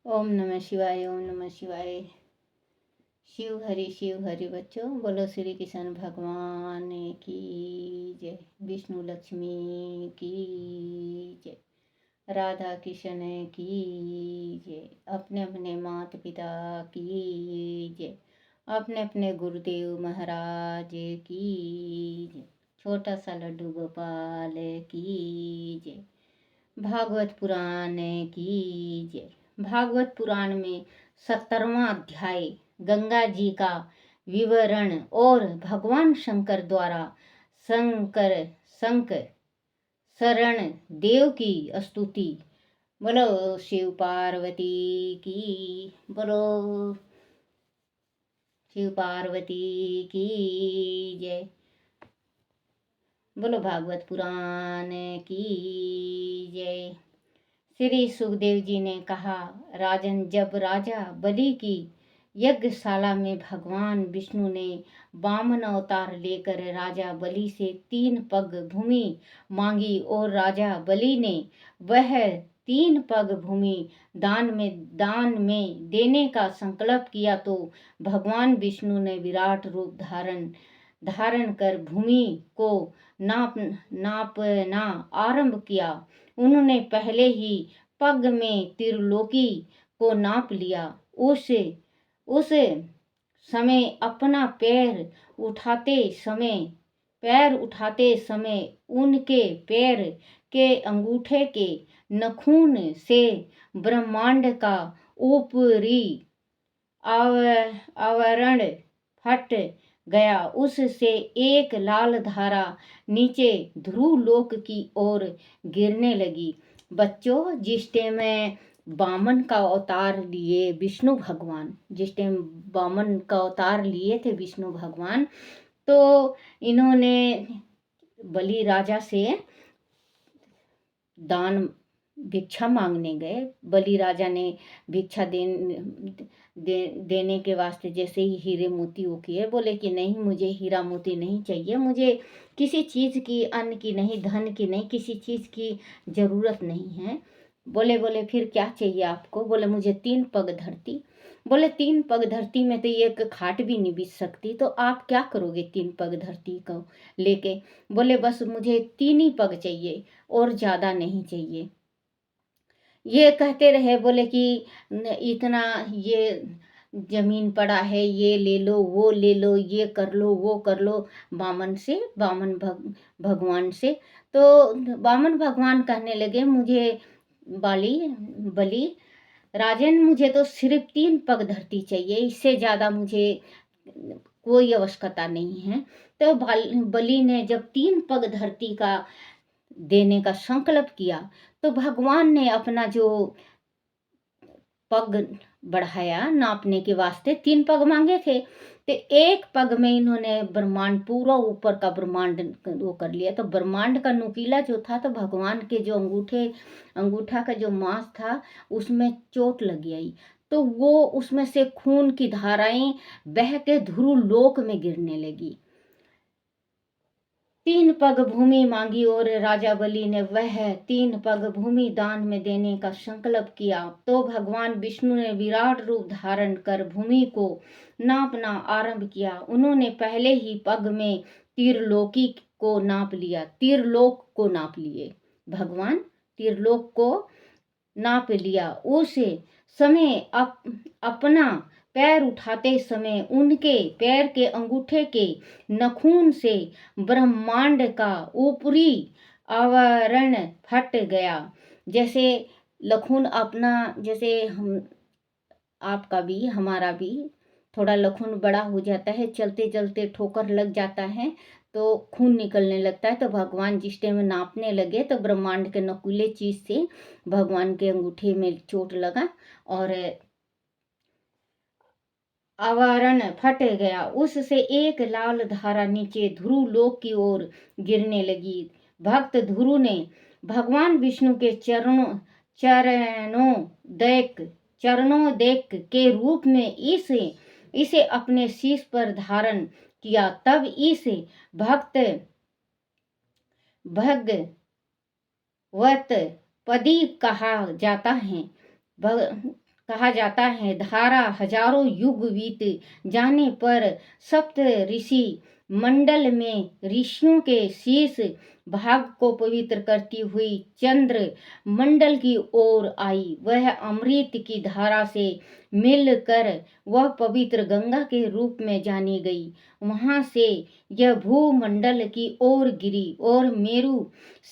ओम नमः शिवाय। ओम नमः शिवाय। शिव हरि बच्चों, बोलो श्री कृष्ण भगवान की जय। विष्णु लक्ष्मी की जय। राधा कृष्ण की जय। अपने अपने माता पिता की जय। अपने अपने गुरुदेव महाराज की जय। छोटा सा लड्डू गोपाल की जय। भागवत पुराण की जय। भागवत पुराण में 17वां अध्याय गंगा जी का विवरण और भगवान शंकर द्वारा शंकर शरण देव की स्तुति। बोलो शिव पार्वती की, बोलो शिव पार्वती की जय। बोलो भागवत पुराण की जय। श्री सुखदेव जी ने कहा, राजन, जब राजा बलि की यज्ञशाला में भगवान विष्णु ने वामन अवतार लेकर राजा बलि से 3 पग भूमि मांगी और राजा बलि ने वह 3 पग भूमि दान में देने का संकल्प किया, तो भगवान विष्णु ने विराट रूप धारण कर भूमि को नापना आरंभ किया। उन्होंने पहले ही पग में त्रिलोकी को नाप लिया। उस समय अपना पैर उठाते समय उनके पैर के अंगूठे के नखून से ब्रह्मांड का ऊपरी आवरण फट गया। उससे एक लाल धारा नीचे ध्रुव लोक की ओर गिरने लगी। बच्चों, जिस टाइम में वामन का अवतार लिए विष्णु भगवान, थे विष्णु भगवान, तो इन्होंने बलि राजा से दान भिक्षा मांगने गए। बलि राजा ने भिक्षा देने के वास्ते जैसे ही हीरे मोती वो किए, बोले कि नहीं, मुझे हीरा मोती नहीं चाहिए, मुझे किसी चीज़ की, अन्न की नहीं, धन की नहीं, किसी चीज़ की ज़रूरत नहीं है। बोले फिर क्या चाहिए आपको? बोले मुझे 3 पग धरती। बोले 3 पग धरती में तो एक खाट भी नहीं बिछ सकती, तो आप क्या करोगे 3 पग धरती को लेके? बोले बस मुझे 3 ही पग चाहिए और ज़्यादा नहीं चाहिए। ये कहते रहे, बोले कि इतना ये जमीन पड़ा है, ये ले लो, वो ले लो, ये कर लो, वो कर लो, भगवान से। तो वामन भगवान कहने लगे, मुझे बलि राजन, मुझे तो सिर्फ 3 पग धरती चाहिए, इससे ज़्यादा मुझे कोई आवश्यकता नहीं है। तो बलि ने जब 3 पग धरती का देने का संकल्प किया, तो भगवान ने अपना जो पग बढ़ाया नापने के वास्ते। 3 पग मांगे थे, तो 1 पग में इन्होंने ब्रह्मांड, पूरा ऊपर का ब्रह्मांड वो कर लिया। तो ब्रह्मांड का नुकीला जो था, तो भगवान के जो अंगूठा का जो मांस था, उसमें चोट लग गई, तो वो उसमें से खून की धाराएं बह के ध्रुव लोक में गिरने लगी। 3 पग भूमि मांगी और राजा बलि ने वह 3 पग भूमि दान में देने का संकल्प किया, तो भगवान विष्णु ने विराट रूप धारण कर भूमि को नापना आरंभ किया। उन्होंने पहले ही पग में त्रिलोकी को नाप लिया। त्रिलोक को नाप लिए भगवान, त्रिलोक को नाप लिया। उस समय अपना पैर उठाते समय उनके पैर के अंगूठे के नखून से ब्रह्मांड का ऊपरी आवरण फट गया। जैसे लखून अपना, जैसे हम, आपका भी, हमारा भी थोड़ा लखून बड़ा हो जाता है, चलते चलते ठोकर लग जाता है तो खून निकलने लगता है। तो भगवान जिस टाइम नापने लगे, तो ब्रह्मांड के नकुले चीज से भगवान के अंगूठे में चोट लगा और आवरण फट गया। उससे एक लाल धारा नीचे ध्रुव लोक की ओर गिरने लगी। भक्त ध्रुव ने भगवान विष्णु के चरणों देख के रूप में इसे अपने शीश पर धारण किया। तब इस भगवत पदी कहा जाता है। कहा जाता है। धारा हजारों युग बीत जाने पर सप्त ऋषि मंडल में ऋषियों के शीर्ष भाग को पवित्र करती हुई चंद्र मंडल की ओर आई। वह अमृत की धारा से मिलकर वह पवित्र गंगा के रूप में जानी गई। वहां से यह भूमंडल की ओर गिरी और मेरु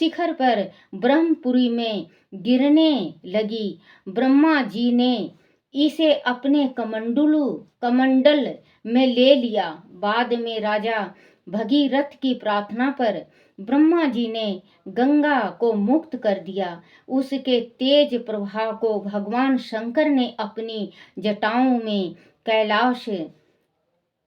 शिखर पर ब्रह्मपुरी में गिरने लगी। ब्रह्मा जी ने इसे अपने कमंडल में ले लिया। बाद में राजा भगीरथ की प्रार्थना पर ब्रह्मा जी ने गंगा को मुक्त कर दिया। उसके तेज प्रवाह को भगवान शंकर ने अपनी जटाओं में कैलाश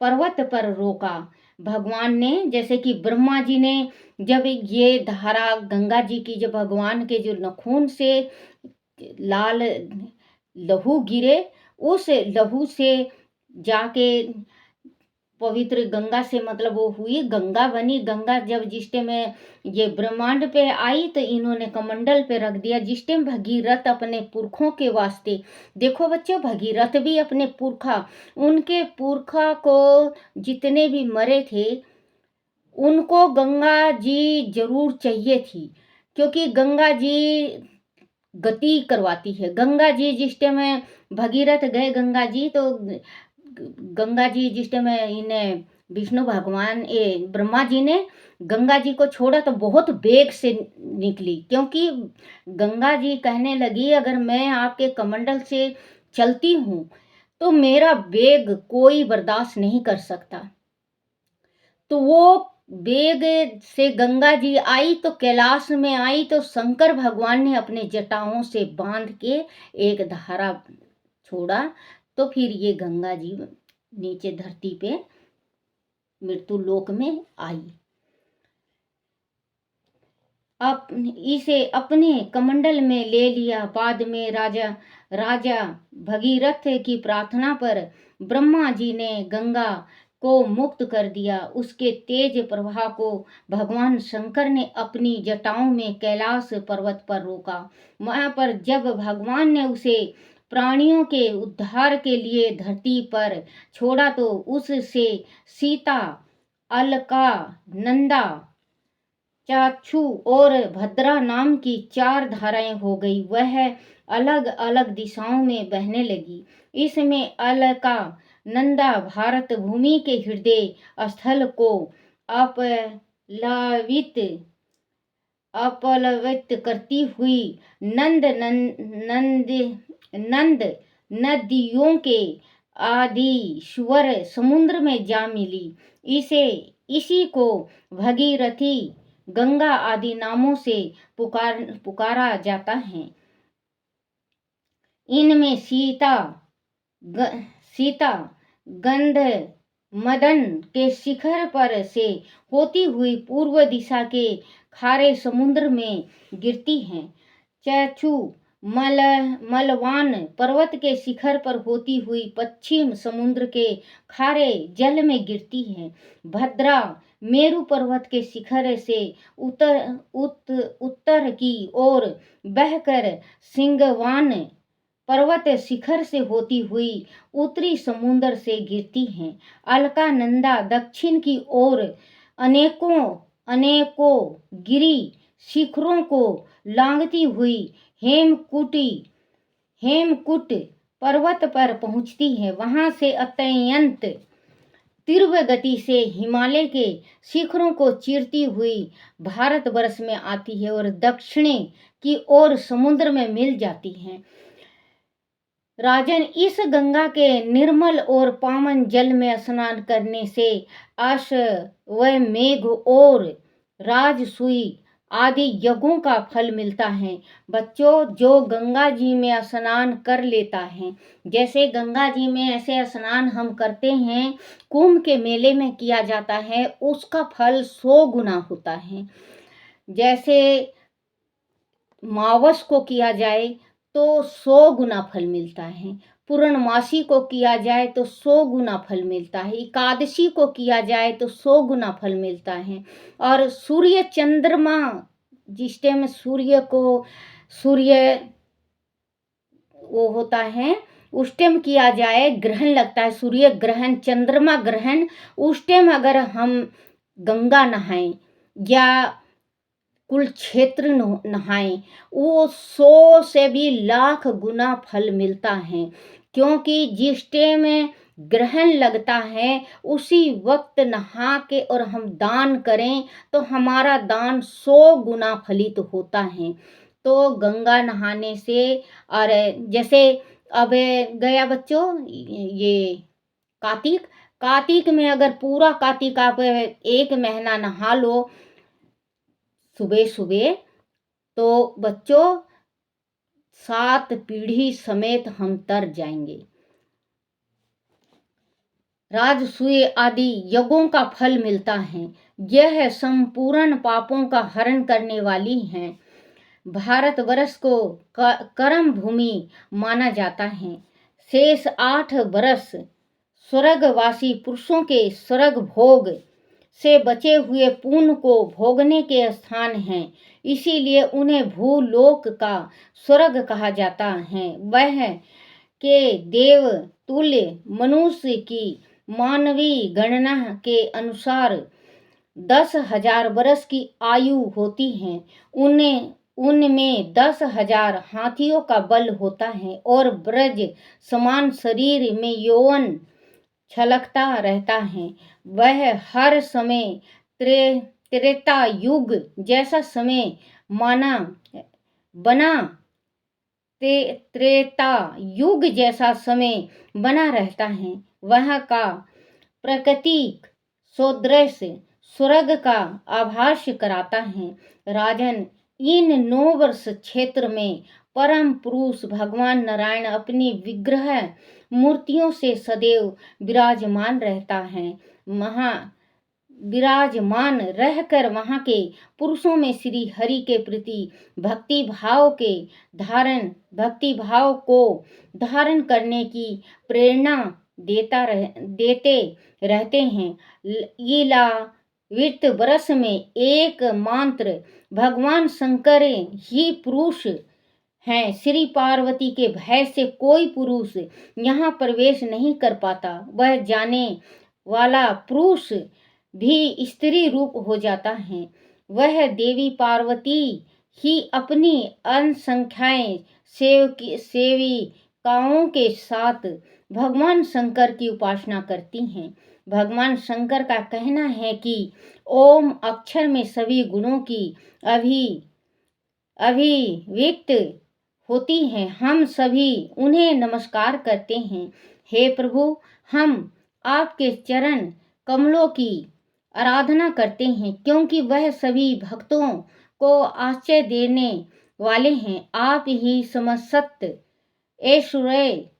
पर्वत पर रोका। भगवान ने, जैसे कि ब्रह्मा जी ने जब ये धारा गंगा जी की, जब भगवान के जो नखून से लाल लहू गिरे, उस लहू से जाके पवित्र गंगा से मतलब वो हुई, गंगा बनी। गंगा जब जिस टाइम में ये ब्रह्मांड पे आई तो इन्होंने कमंडल पे रख दिया। जिस टाइम भगीरथ अपने पुरखों के वास्ते, देखो बच्चों, भगीरथ भी अपने पुरखा, उनके पुरखा को जितने भी मरे थे उनको गंगा जी जरूर चाहिए थी, क्योंकि गंगा जी गति करवाती है। गंगा जी जिस टाइम में भगीरथ गए गंगा जी, तो गंगा जी जिस टाइम में इन्हें विष्णु भगवान ब्रह्मा जी ने गंगा जी को छोड़ा तो बहुत वेग से निकली, क्योंकि गंगा जी कहने लगी अगर मैं आपके कमंडल से चलती हूँ तो मेरा वेग कोई बर्दाश्त नहीं कर सकता। तो वो वेग से गंगा जी आई तो कैलाश में आई, तो शंकर भगवान ने अपने जटाओं से बांध के एक धारा छोड़ा, तो फिर ये गंगा जी नीचे धरती पे मृत्यु लोक में आई। इसे अपने कमंडल में ले लिया। बाद में राजा भगीरथ की प्रार्थना पर ब्रह्मा जी ने गंगा को मुक्त कर दिया। उसके तेज प्रवाह को भगवान शंकर ने अपनी जटाओं में कैलाश पर्वत पर रोका। वहां पर जब भगवान ने उसे प्राणियों के उद्धार के लिए धरती पर छोड़ा तो उससे सीता, अलका, नंदा, चाक्षु और भद्रा नाम की 4 धाराएं हो गई। वह अलग अलग दिशाओं में बहने लगी। इसमें अलका नंदा भारत भूमि के हृदय स्थल को अपलवित करती हुई नंद नदियों के आदि स्वर समुद्र में जा मिली। इसी को भगीरथी, गंगा आदि नामों से पुकारा जाता है। इनमें सीता गंध मदन के शिखर पर से होती हुई पूर्व दिशा के खारे समुद्र में गिरती हैं। चैचू मलवान पर्वत के शिखर पर होती हुई पश्चिम समुद्र के खारे जल में गिरती हैं। भद्रा मेरु पर्वत के शिखर से उत्तर की ओर बहकर सिंगवान पर्वत शिखर से होती हुई उत्तरी समुद्र से गिरती हैं। अलकानंदा दक्षिण की ओर अनेकों गिरी शिखरों को लांघती हुई हेमकूट पर्वत पर पहुंचती है। वहां से अत्यंत तीव्र गति से हिमालय के शिखरों को चीरती हुई भारतवर्ष में आती है और दक्षिण की ओर समुद्र में मिल जाती है। राजन, इस गंगा के निर्मल और पावन जल में स्नान करने से अश्वमेघ और राजसूय आदि यज्ञों का फल मिलता है। बच्चों, जो गंगा जी में स्नान कर लेता है, जैसे गंगा जी में ऐसे स्नान हम करते हैं, कुंभ के मेले में किया जाता है, उसका फल 100 गुना होता है। जैसे मावस को किया जाए तो 100 गुना फल मिलता है, पूर्णमासी को किया जाए तो 100 गुना फल मिलता है, एकादशी को किया जाए तो 100 गुना फल मिलता है। और सूर्य चंद्रमा, जिस टाइम सूर्य वो होता है उस टाइम किया जाए, ग्रहण लगता है, सूर्य ग्रहण, चंद्रमा ग्रहण, उस टाइम अगर हम गंगा नहाएं या कुल क्षेत्र नहाएं, वो 100 से भी लाख गुना फल मिलता है। क्योंकि जिस टाइम में ग्रहण लगता है उसी वक्त नहा के और हम दान करें तो हमारा दान 100 गुना फलित होता है। तो गंगा नहाने से, और जैसे अब गया बच्चों ये कार्तिक, कार्तिक में अगर पूरा कार्तिक आप 1 महीना नहा लो सुबह सुबह, तो बच्चों 7 पीढ़ी समेत हम तर जाएंगे। राजसूय आदि यज्ञों का फल मिलता है। यह संपूर्ण पापों का हरण करने वाली हैं। भारतवर्ष को कर्म भूमि माना जाता है। शेष 8 वर्ष स्वर्गवासी पुरुषों के स्वर्ग भोग से बचे हुए पुण्य को भोगने के स्थान हैं। इसीलिए उन्हें भूलोक का स्वर्ग कहा जाता है। वह के देव तुल्य मनुष्य की मानवीय गणना के अनुसार 10,000 वर्ष की आयु होती है। उनमें 10,000 हाथियों का बल होता है और ब्रज समान शरीर में यौवन छलकता रहता है। वह हर समय त्रेता युग जैसा समय त्रेता युग जैसा समय बना रहता है। वह का प्राकृतिक सौंदर्य स्वर्ग का आभास कराता है। राजन, इन 9 वर्ष क्षेत्र में परम पुरुष भगवान नारायण अपनी विग्रह मूर्तियों से सदैव विराजमान रहता है। विराजमान रहकर वहाँ के पुरुषों में श्री हरि के प्रति भक्ति भाव को धारण करने की प्रेरणा देते रहते हैं। लीला वित्त वर्ष में एकमात्र भगवान शंकर ही पुरुष हैं। श्री पार्वती के भय से कोई पुरुष यहाँ प्रवेश नहीं कर पाता। वह जाने वाला पुरुष भी स्त्री रूप हो जाता है। वह देवी पार्वती ही अपनी असंख्याएं सेविकाओं के साथ भगवान शंकर की उपासना करती हैं। भगवान शंकर का कहना है कि ओम अक्षर में सभी गुणों की अभिव्यक्त होती हैं। हम सभी उन्हें नमस्कार करते हैं। हे प्रभु, हम आपके चरण कमलों की आराधना करते हैं, क्योंकि वह सभी भक्तों को आश्रय देने वाले हैं। आप ही समस्त ऐश्वर्य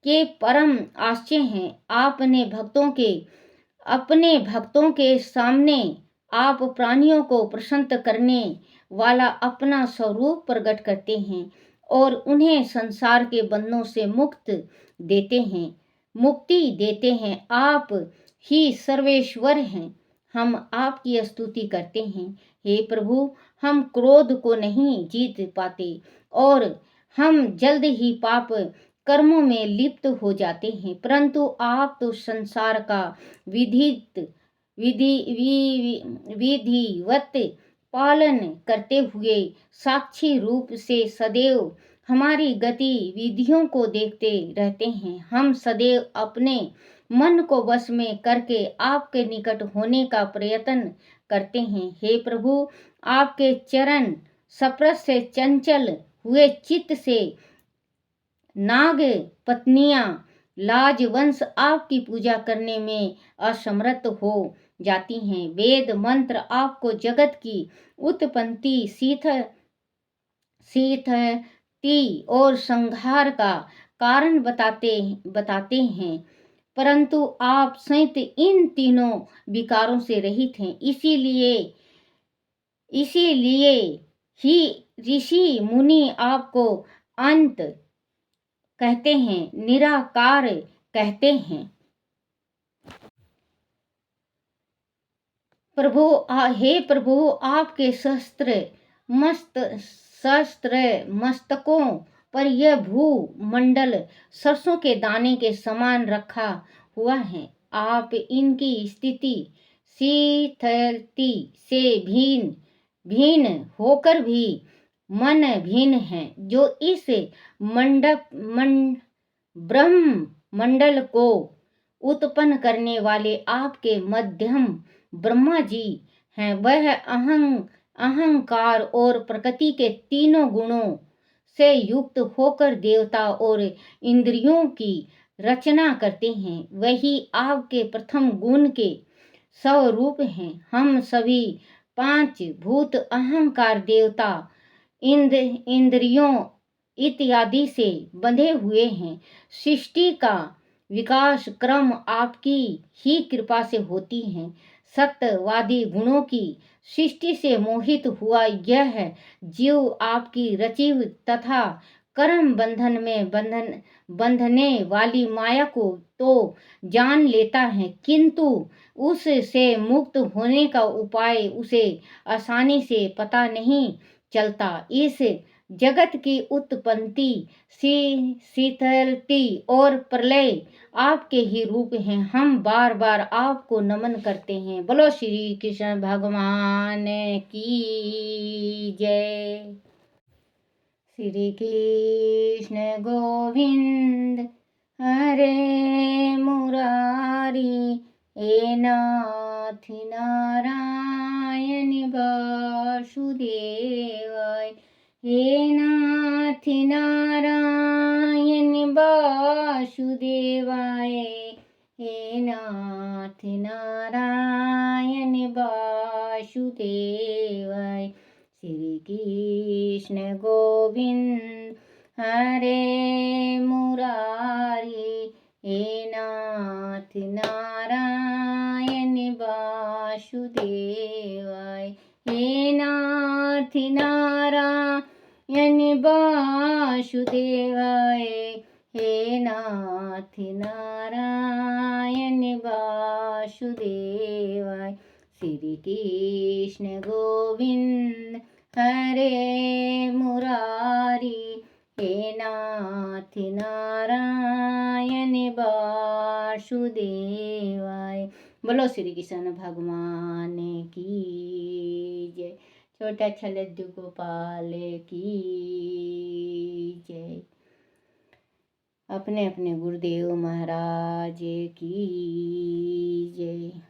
के परम आश्रय हैं। अपने भक्तों के सामने आप प्राणियों को प्रसन्न करने वाला अपना स्वरूप प्रकट करते हैं और उन्हें संसार के बंधनों से मुक्ति देते हैं। आप ही सर्वेश्वर हैं। हम आपकी स्तुति करते हैं। हे प्रभु, हम क्रोध को नहीं जीत पाते और हम जल्द ही पाप कर्मों में लिप्त हो जाते हैं, परंतु आप तो संसार का विधिवत पालन करते हुए साक्षी रूप से सदैव हमारी गतिविधियों को देखते रहते हैं। हम सदैव अपने मन को वश में करके आपके निकट होने का प्रयत्न करते हैं। हे प्रभु, आपके चरण स्पर्श से चंचल हुए चित्त से नाग पत्नियां लाजवंश आपकी पूजा करने में असमर्थ हो जाती हैं। वेद मंत्र आपको जगत की उत्पत्ति, स्थिति और संहार का कारण बताते हैं, परंतु आप सहित इन तीनों विकारों से रहित हैं। इसीलिए ही ऋषि मुनि आपको अंत कहते हैं, निराकार कहते हैं। हे प्रभु, आपके शस्त्र मस्तकों पर यह भूमंडल सरसों के दाने के समान रखा हुआ है। आप इनकी स्थिति शिथिलता से भिन्न भिन्न होकर भी मन भिन्न है। जो इस ब्रह्म मंडल को उत्पन्न करने वाले आपके मध्यम ब्रह्मा जी हैं, वह अहंकार और प्रकृति के तीनों गुणों से युक्त होकर देवता और इंद्रियों की रचना करते हैं। वही आपके प्रथम गुण के स्वरूप हैं। हम सभी पांच भूत अहंकार देवता इंद्रियों इत्यादि से बंधे हुए हैं। सृष्टि का विकास क्रम आपकी ही कृपा से होती है। सत्यवादी गुणों की सृष्टि से मोहित हुआ यह जीव आपकी रची तथा कर्म बंधन में बंधने वाली माया को तो जान लेता है, किंतु उससे मुक्त होने का उपाय उसे आसानी से पता नहीं चलता। इस जगत की उत्पत्ति, शीतलती और प्रलय आपके ही रूप हैं। हम बार बार आपको नमन करते हैं। बोलो श्री कृष्ण भगवान की जय। श्री कृष्ण गोविंद हरे मुरारी, हे नाथ नारायण वासुदेवाय, हे नाथ नारायण वासुदेवाय, हे नाथ नारायण वासुदेवाय। श्री कृष्ण गोविंद हरे मुरारी, हे नाथ नारायण वासुदेवाय, हे नाथ नारायण वासुदेवाय, हे नाथ नारायण वासुदेवाय। श्री कृष्ण गोविंद हरे मुरारी, हे नाथ नारायण वासुदेवाय। बोलो श्री कृष्ण भगवान की जय। छोटा अच्छा लड्डू गोपाल की जय। अपने अपने गुरुदेव महाराज की जय।